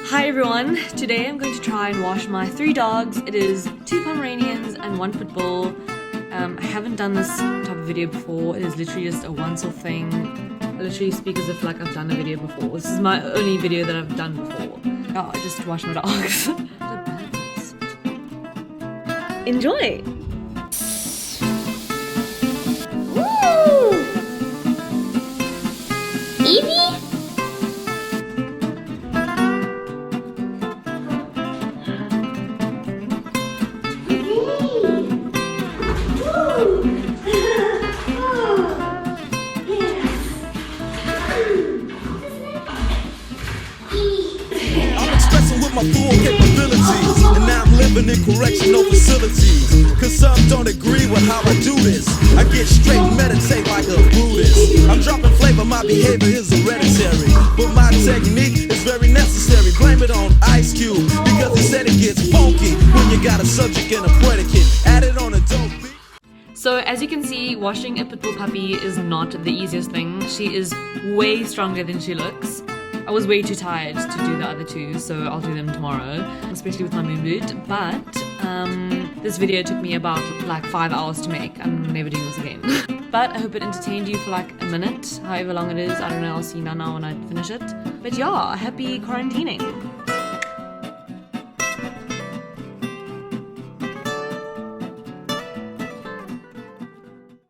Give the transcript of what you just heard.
Hi everyone, today I'm going to try and wash my 3 dogs. It is 2 Pomeranians and 1 Pitbull. I haven't done this type of video before. It is literally just a once-off thing. I literally speak as if like I've done a video before. This is my only video that I've done before. Oh, I just wash my dogs. Enjoy! Woo! Evie? My full capabilities, and now I'm living in correctional facilities. Cause some don't agree with how I do this. I get straight and meditate like a Buddhist. I'm dropping flavor, my behavior is hereditary, but my technique is very necessary. Blame it on Ice Cube, because he said it gets funky when you got a subject and a predicate. Add it on a dope beat. So as you can see, washing a Pitbull puppy is not the easiest thing. She is way stronger than she looks. I was way too tired to do the other 2, so I'll do them tomorrow, especially with my moon boot. But this video took me about like 5 hours to make. I'm never doing this again. But I hope it entertained you for like a minute, however long it is. I don't know, I'll see now when I finish it. But yeah, happy quarantining.